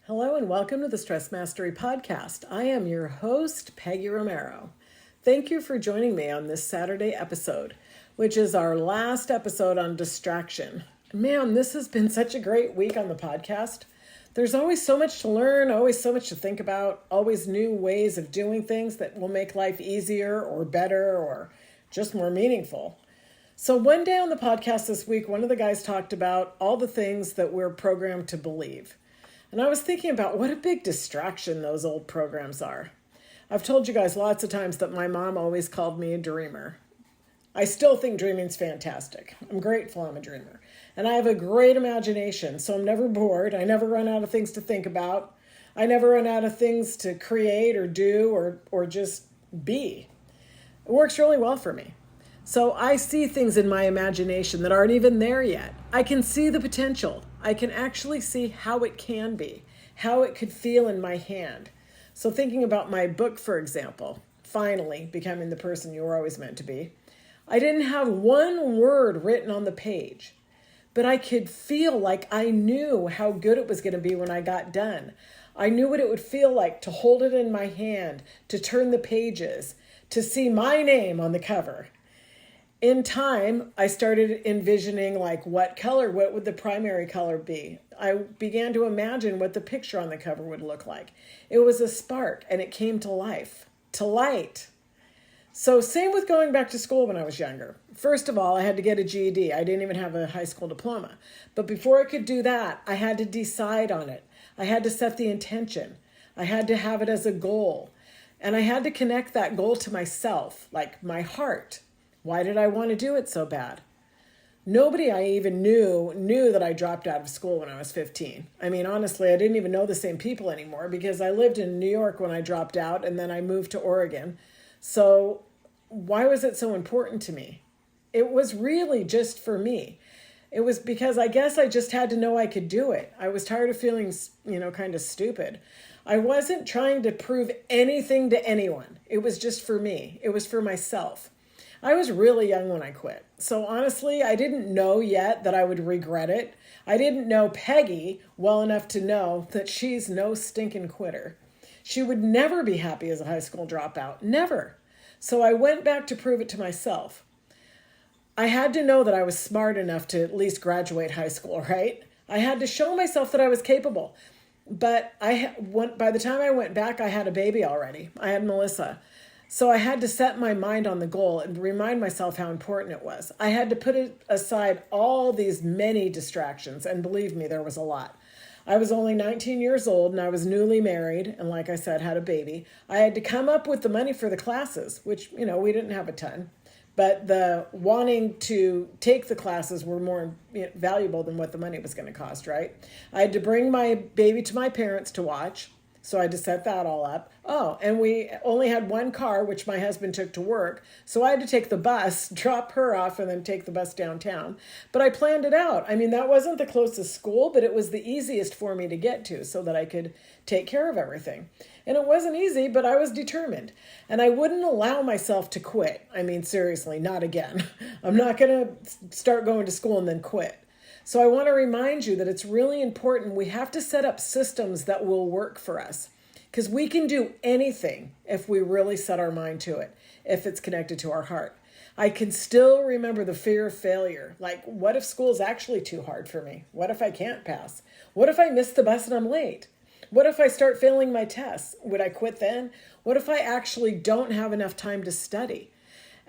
Hello and welcome to the Stress Mastery Podcast. I am your host, Peggy Romero. Thank you for joining me on this Saturday episode, which is our last episode on distraction. Man, this has been such a great week on the podcast. There's always so much to learn, always so much to think about, always new ways of doing things that will make life easier or better or just more meaningful. So one day on the podcast this week, one of the guys talked about all the things that we're programmed to believe. And I was thinking about what a big distraction those old programs are. I've told you guys lots of times that my mom always called me a dreamer. I still think dreaming's fantastic. I'm grateful I'm a dreamer. And I have a great imagination, so I'm never bored. I never run out of things to think about. I never run out of things to create or do or just be. It works really well for me. So I see things in my imagination that aren't even there yet. I can see the potential. I can actually see how it can be, how it could feel in my hand. So thinking about my book, for example, finally becoming the person you were always meant to be, I didn't have one word written on the page, but I could feel like I knew how good it was going to be when I got done. I knew what it would feel like to hold it in my hand, to turn the pages, to see my name on the cover. In time, I started envisioning what would the primary color be? I began to imagine what the picture on the cover would look like. It was a spark and it came to life, to light. So same with going back to school when I was younger. First of all, I had to get a GED. I didn't even have a high school diploma. But before I could do that, I had to decide on it. I had to set the intention. I had to have it as a goal. And I had to connect that goal to myself, like my heart. Why did I want to do it so bad? Nobody I even knew that I dropped out of school when I was 15. I mean, honestly, I didn't even know the same people anymore because I lived in New York when I dropped out and then I moved to Oregon. So why was it so important to me? It was really just for me. It was because I guess I just had to know I could do it. I was tired of feeling, kind of stupid. I wasn't trying to prove anything to anyone. It was just for me. It was for myself. I was really young when I quit. So honestly, I didn't know yet that I would regret it. I didn't know Peggy well enough to know that she's no stinking quitter. She would never be happy as a high school dropout. Never. So I went back to prove it to myself. I had to know that I was smart enough to at least graduate high school, right? I had to show myself that I was capable. But by the time I went back, I had a baby already. I had Melissa. So I had to set my mind on the goal and remind myself how important it was. I had to put aside all these many distractions, and believe me, there was a lot. I was only 19 years old and I was newly married and, like I said, had a baby. I had to come up with the money for the classes, which, we didn't have a ton. But the wanting to take the classes were more valuable than what the money was going to cost, right? I had to bring my baby to my parents to watch. So I had to set that all up. Oh, and we only had one car, which my husband took to work. So I had to take the bus, drop her off, and then take the bus downtown. But I planned it out. I mean, that wasn't the closest school, but it was the easiest for me to get to so that I could take care of everything. And it wasn't easy, but I was determined. And I wouldn't allow myself to quit. I mean, seriously, not again. I'm not going to start going to school and then quit. So I want to remind you that it's really important. We have to set up systems that will work for us because we can do anything if we really set our mind to it, if it's connected to our heart. I can still remember the fear of failure. Like, what if school's actually too hard for me? What if I can't pass? What if I miss the bus and I'm late? What if I start failing my tests? Would I quit then? What if I actually don't have enough time to study?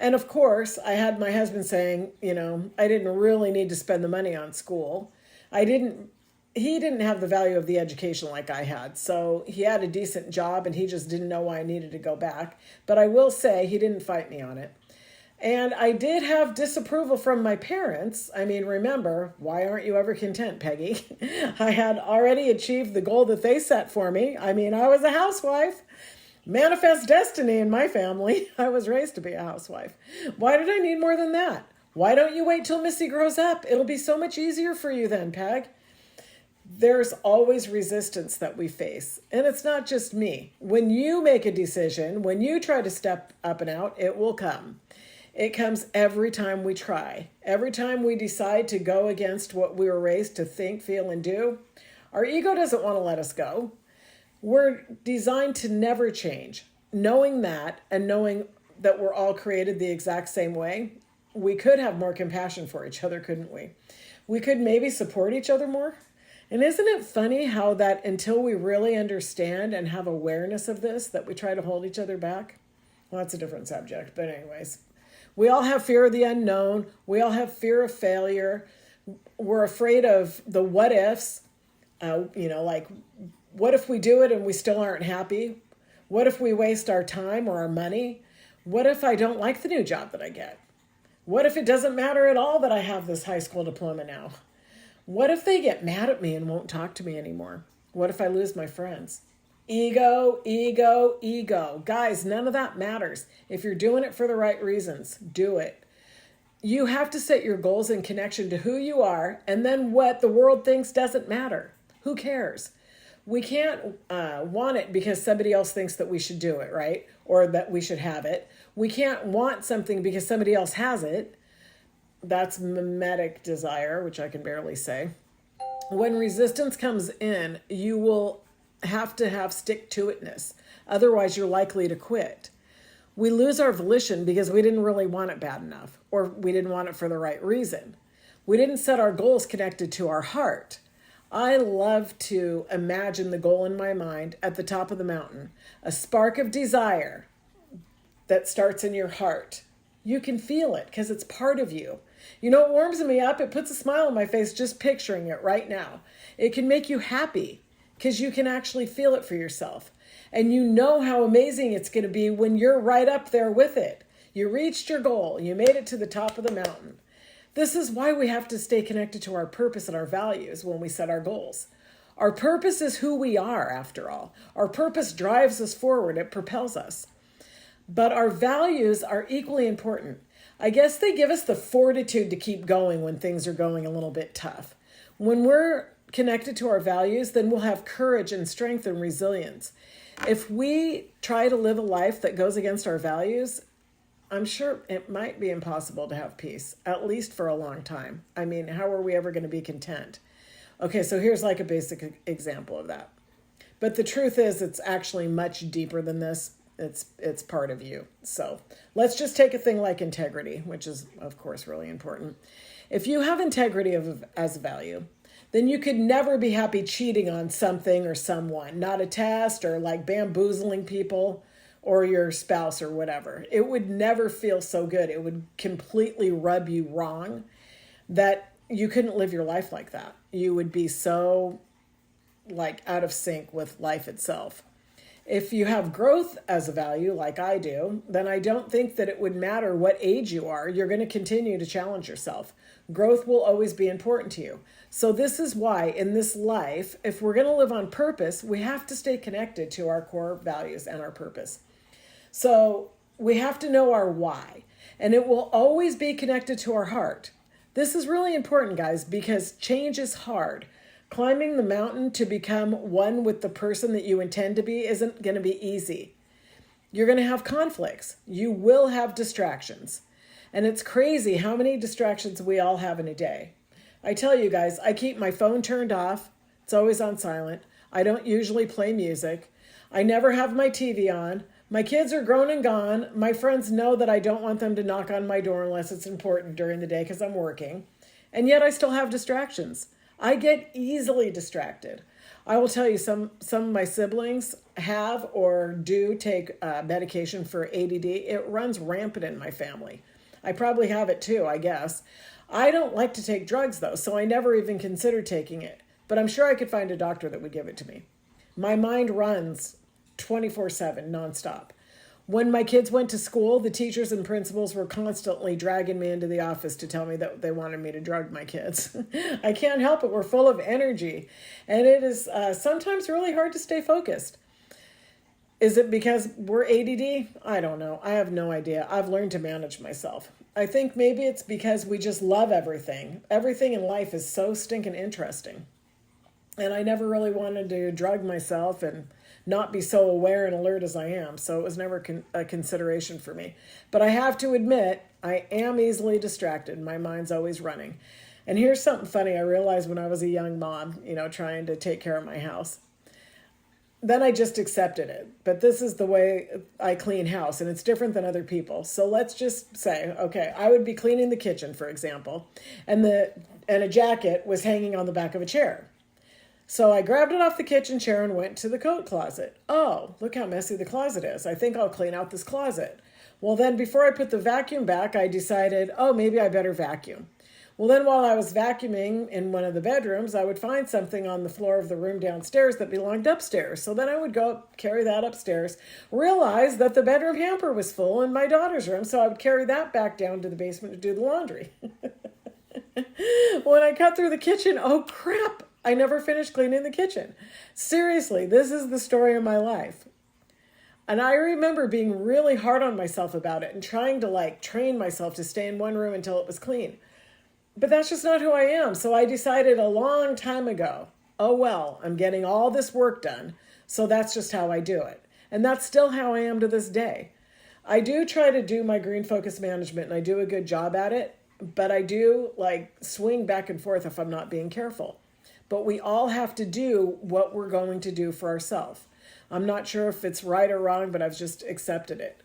And of course, I had my husband saying, I didn't really need to spend the money on school. He didn't have the value of the education like I had. So he had a decent job and he just didn't know why I needed to go back. But I will say he didn't fight me on it. And I did have disapproval from my parents. I mean, remember, why aren't you ever content, Peggy? I had already achieved the goal that they set for me. I mean, I was a housewife. Manifest destiny in my family. I was raised to be a housewife. Why did I need more than that? Why don't you wait till Missy grows up? It'll be so much easier for you then, Peg. There's always resistance that we face. And it's not just me. When you make a decision, when you try to step up and out, it will come. It comes every time we try. Every time we decide to go against what we were raised to think, feel, and do, Our ego doesn't want to let us go. We're designed to never change. Knowing that and knowing that we're all created the exact same way, we could have more compassion for each other, couldn't we? We could maybe support each other more. And isn't it funny how that until we really understand and have awareness of this, that we try to hold each other back? Well, that's a different subject. But anyways, we all have fear of the unknown. We all have fear of failure. We're afraid of the what ifs. Like, what if we do it and we still aren't happy? What if we waste our time or our money? What if I don't like the new job that I get? What if it doesn't matter at all that I have this high school diploma now? What if they get mad at me and won't talk to me anymore? What if I lose my friends? Ego, ego, ego. Guys, none of that matters. If you're doing it for the right reasons, do it. You have to set your goals in connection to who you are, and then what the world thinks doesn't matter. Who cares? We can't want it because somebody else thinks that we should do it, right? Or that we should have it. We can't want something because somebody else has it. That's mimetic desire, which I can barely say. When resistance comes in, you will have to have stick-to-itness. Otherwise, you're likely to quit. We lose our volition because we didn't really want it bad enough, or we didn't want it for the right reason. We didn't set our goals connected to our heart. I love to imagine the goal in my mind at the top of the mountain, a spark of desire that starts in your heart. You can feel it because it's part of you. You know, it warms me up. It puts a smile on my face just picturing it right now. It can make you happy because you can actually feel it for yourself. And you know how amazing it's going to be when you're right up there with it. You reached your goal. You made it to the top of the mountain. This is why we have to stay connected to our purpose and our values when we set our goals. Our purpose is who we are, after all. Our purpose drives us forward. It propels us. But our values are equally important. I guess they give us the fortitude to keep going when things are going a little bit tough. When we're connected to our values, then we'll have courage and strength and resilience. If we try to live a life that goes against our values, I'm sure it might be impossible to have peace, at least for a long time. I mean, how are we ever going to be content? Okay, so here's like a basic example of that. But the truth is, it's actually much deeper than this. It's part of you. So let's just take a thing like integrity, which is, of course, really important. If you have integrity as a value, then you could never be happy cheating on something or someone, not a test or like bamboozling people or your spouse or whatever. It would never feel so good. It would completely rub you wrong that you couldn't live your life like that. You would be so like out of sync with life itself. If you have growth as a value, like I do, then I don't think that it would matter what age you are. You're going to continue to challenge yourself. Growth will always be important to you. So this is why in this life, if we're going to live on purpose, we have to stay connected to our core values and our purpose. So we have to know our why, and it will always be connected to our heart. This is really important, guys, because change is hard. Climbing the mountain to become one with the person that you intend to be isn't going to be easy. You're going to have conflicts. You will have distractions. And it's crazy how many distractions we all have in a day. I tell you guys, I keep my phone turned off. It's always on silent. I don't usually play music. I never have my TV on. My kids are grown and gone. My friends know that I don't want them to knock on my door unless it's important during the day because I'm working. And yet I still have distractions. I get easily distracted. I will tell you, some of my siblings have or do take medication for ADD. It runs rampant in my family. I probably have it too, I guess. I don't like to take drugs though, so I never even considered taking it. But I'm sure I could find a doctor that would give it to me. My mind runs 24/7, nonstop. When my kids went to school, the teachers and principals were constantly dragging me into the office to tell me that they wanted me to drug my kids. I can't help it. We're full of energy. And it is sometimes really hard to stay focused. Is it because we're ADD? I don't know. I have no idea. I've learned to manage myself. I think maybe it's because we just love everything. Everything in life is so stinking interesting. And I never really wanted to drug myself and not be so aware and alert as I am. So it was never a consideration for me. But I have to admit, I am easily distracted. My mind's always running. And here's something funny I realized when I was a young mom, trying to take care of my house. Then I just accepted it. But this is the way I clean house, and it's different than other people. So let's just say, okay, I would be cleaning the kitchen, for example, and a jacket was hanging on the back of a chair. So I grabbed it off the kitchen chair and went to the coat closet. Oh, look how messy the closet is. I think I'll clean out this closet. Well, then before I put the vacuum back, I decided, oh, maybe I better vacuum. Well, then while I was vacuuming in one of the bedrooms, I would find something on the floor of the room downstairs that belonged upstairs. So then I would go carry that upstairs, realize that the bedroom hamper was full in my daughter's room. So I would carry that back down to the basement to do the laundry. When I cut through the kitchen, oh crap, I never finished cleaning the kitchen. Seriously, this is the story of my life. And I remember being really hard on myself about it and trying to train myself to stay in one room until it was clean. But that's just not who I am. So I decided a long time ago, oh well, I'm getting all this work done. So that's just how I do it. And that's still how I am to this day. I do try to do my green focus management and I do a good job at it. But I do swing back and forth if I'm not being careful. But we all have to do what we're going to do for ourselves. I'm not sure if it's right or wrong, but I've just accepted it.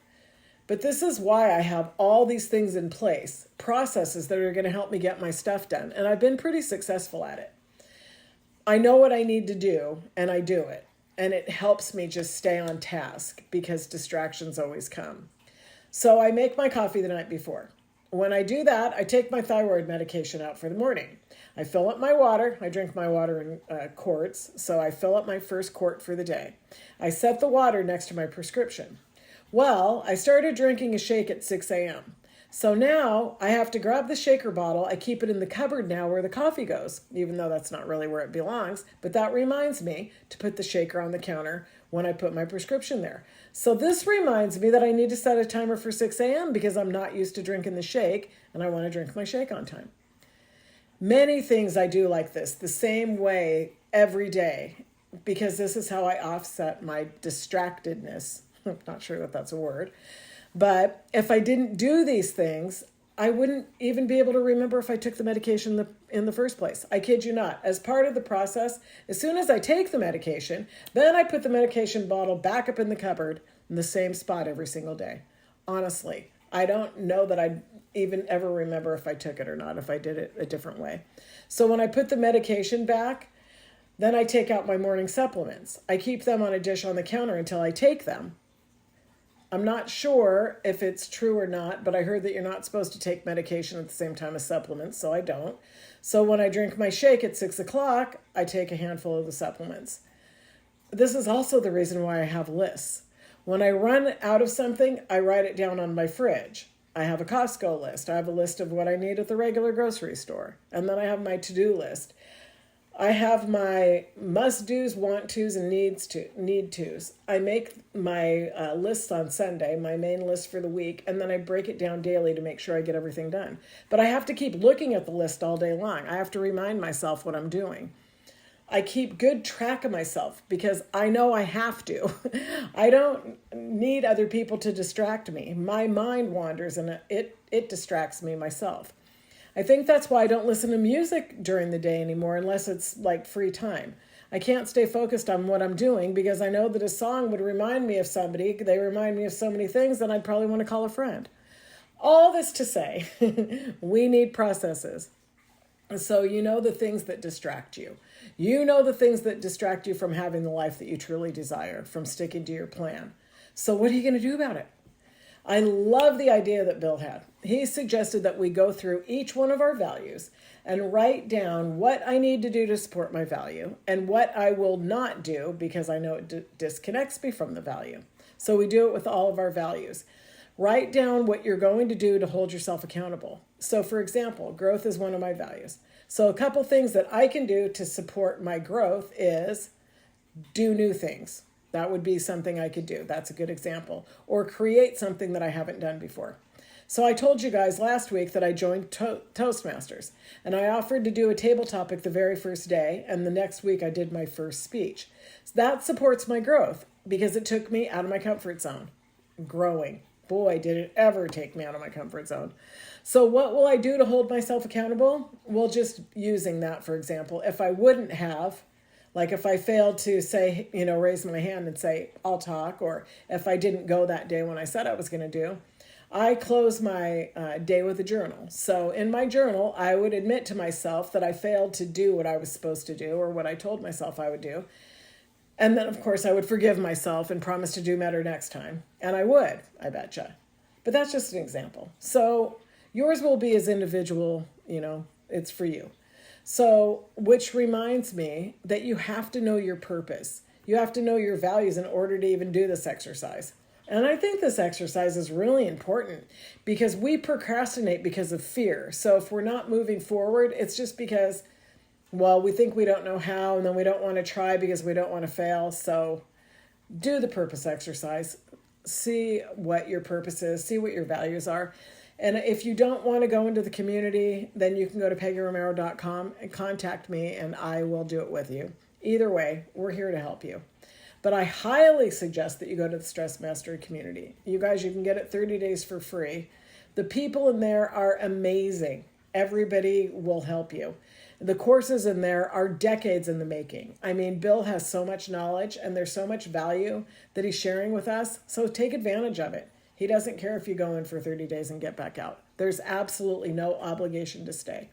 But this is why I have all these things in place, processes that are going to help me get my stuff done. And I've been pretty successful at it. I know what I need to do, and I do it. And it helps me just stay on task because distractions always come. So I make my coffee the night before. When I do that, I take my thyroid medication out for the morning. I fill up my water. I drink my water in quarts, so I fill up my first quart for the day. I set the water next to my prescription. Well, I started drinking a shake at 6 a.m. So now I have to grab the shaker bottle. I keep it in the cupboard now where the coffee goes, even though that's not really where it belongs. But that reminds me to put the shaker on the counter when I put my prescription there. So this reminds me that I need to set a timer for 6 a.m. because I'm not used to drinking the shake and I want to drink my shake on time. Many things I do like this, the same way every day, because this is how I offset my distractedness. I'm not sure that that's a word. But if I didn't do these things, I wouldn't even be able to remember if I took the medication in the first place. I kid you not. As part of the process, as soon as I take the medication, then I put the medication bottle back up in the cupboard in the same spot every single day. Honestly, I don't know that I'd even ever remember if I took it or not, if I did it a different way. So when I put the medication back, then I take out my morning supplements. I keep them on a dish on the counter until I take them. I'm not sure if it's true or not, but I heard that you're not supposed to take medication at the same time as supplements, so I don't. So when I drink my shake at 6 o'clock, I take a handful of the supplements. This is also the reason why I have lists. When I run out of something, I write it down on my fridge. I have a Costco list. I have a list of what I need at the regular grocery store. And then I have my to-do list. I have my must-dos, want-tos, and need-tos. I make my lists on Sunday, my main list for the week, and then I break it down daily to make sure I get everything done. But I have to keep looking at the list all day long. I have to remind myself what I'm doing. I keep good track of myself because I know I have to. I don't need other people to distract me. My mind wanders and it distracts me myself. I think that's why I don't listen to music during the day anymore unless it's free time. I can't stay focused on what I'm doing because I know that a song would remind me of somebody. They remind me of so many things that I'd probably want to call a friend. All this to say, we need processes. So you know the things that distract you. You know the things that distract you from having the life that you truly desire, from sticking to your plan. So what are you going to do about it? I love the idea that Bill had. He suggested that we go through each one of our values and write down what I need to do to support my value and what I will not do because I know it disconnects me from the value. So we do it with all of our values. Write down what you're going to do to hold yourself accountable. So for example, growth is one of my values. So a couple things that I can do to support my growth is do new things. That would be something I could do. That's a good example. Or create something that I haven't done before. So I told you guys last week that I joined Toastmasters. And I offered to do a table topic the very first day. And the next week I did my first speech. So that supports my growth because it took me out of my comfort zone. Growing. Boy, did it ever take me out of my comfort zone. So what will I do to hold myself accountable? Well, just using that, for example, if I wouldn't have, like if I failed to say, raise my hand and say, I'll talk, or if I didn't go that day when I said I was going to do, I close my day with a journal. So in my journal, I would admit to myself that I failed to do what I was supposed to do or what I told myself I would do. And then, of course, I would forgive myself and promise to do better next time. And I would, I betcha. But that's just an example. So yours will be as individual, it's for you. So, which reminds me that you have to know your purpose. You have to know your values in order to even do this exercise. And I think this exercise is really important because we procrastinate because of fear. So if we're not moving forward, it's just because, we think we don't know how, and then we don't want to try because we don't want to fail. So do the purpose exercise. See what your purpose is. See what your values are. And if you don't want to go into the community, then you can go to PeggyRomero.com and contact me, and I will do it with you. Either way, we're here to help you. But I highly suggest that you go to the Stress Mastery community. You guys, you can get it 30 days for free. The people in there are amazing. Everybody will help you. The courses in there are decades in the making. I mean, Bill has so much knowledge and there's so much value that he's sharing with us. So take advantage of it. He doesn't care if you go in for 30 days and get back out. There's absolutely no obligation to stay.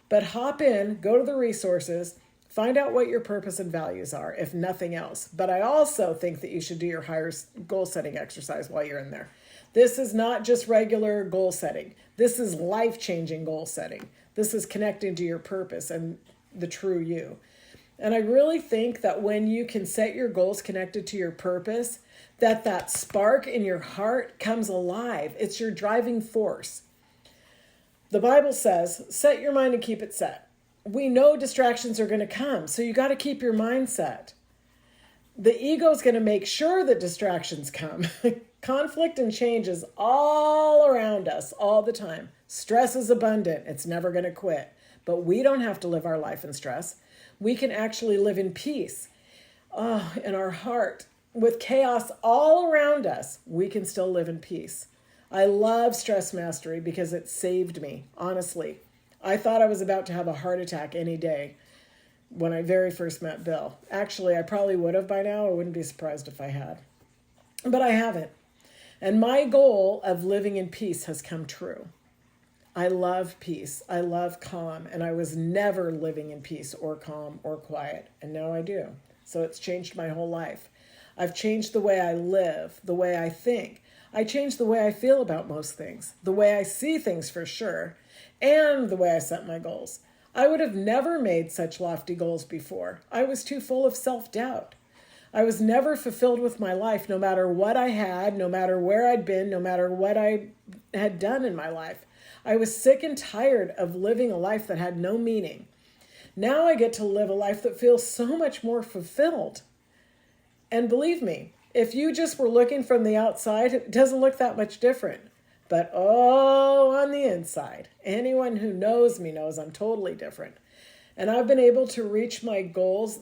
But hop in, go to the resources, find out what your purpose and values are, if nothing else. But I also think that you should do your higher goal setting exercise while you're in there. This is not just regular goal setting. This is life-changing goal setting. This is connecting to your purpose and the true you. And I really think that when you can set your goals connected to your purpose, that spark in your heart comes alive. It's your driving force. The Bible says, set your mind and keep it set. We know distractions are going to come, so you got to keep your mind set. The ego is going to make sure that distractions come. Conflict and change is all around us all the time. Stress is abundant. It's never going to quit. But we don't have to live our life in stress. We can actually live in peace. In our heart. With chaos all around us, we can still live in peace. I love Stress Mastery because it saved me, honestly. I thought I was about to have a heart attack any day when I very first met Bill. Actually, I probably would have by now. I wouldn't be surprised if I had. But I haven't. And my goal of living in peace has come true. I love peace. I love calm. And I was never living in peace or calm or quiet. And now I do. So it's changed my whole life. I've changed the way I live, the way I think. I changed the way I feel about most things, the way I see things for sure, and the way I set my goals. I would have never made such lofty goals before. I was too full of self-doubt. I was never fulfilled with my life, no matter what I had, no matter where I'd been, no matter what I had done in my life. I was sick and tired of living a life that had no meaning. Now I get to live a life that feels so much more fulfilled. And believe me, if you just were looking from the outside, it doesn't look that much different. But on the inside, anyone who knows me knows I'm totally different. And I've been able to reach my goals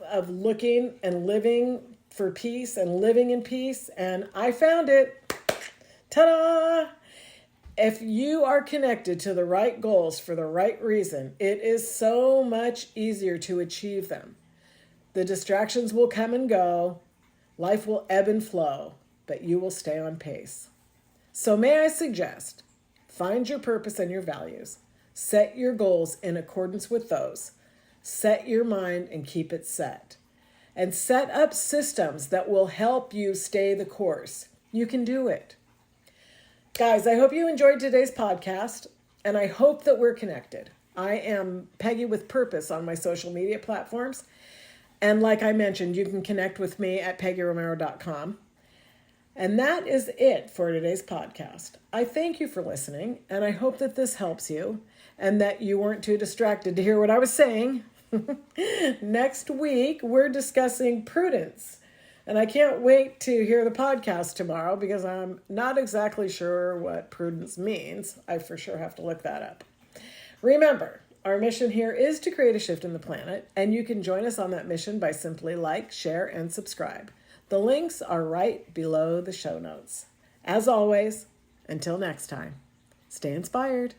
of looking and living for peace and living in peace. And I found it. Ta-da! If you are connected to the right goals for the right reason, it is so much easier to achieve them. The distractions will come and go. Life will ebb and flow, but you will stay on pace. So may I suggest, find your purpose and your values. Set your goals in accordance with those. Set your mind and keep it set. And set up systems that will help you stay the course. You can do it. Guys, I hope you enjoyed today's podcast, and I hope that we're connected. I am Peggy with Purpose on my social media platforms. And like I mentioned, you can connect with me at PeggyRomero.com. And that is it for today's podcast. I thank you for listening, and I hope that this helps you and that you weren't too distracted to hear what I was saying. Next week, we're discussing prudence. And I can't wait to hear the podcast tomorrow because I'm not exactly sure what prudence means. I for sure have to look that up. Remember, our mission here is to create a shift in the planet, and you can join us on that mission by simply like, share, and subscribe. The links are right below the show notes. As always, until next time, stay inspired.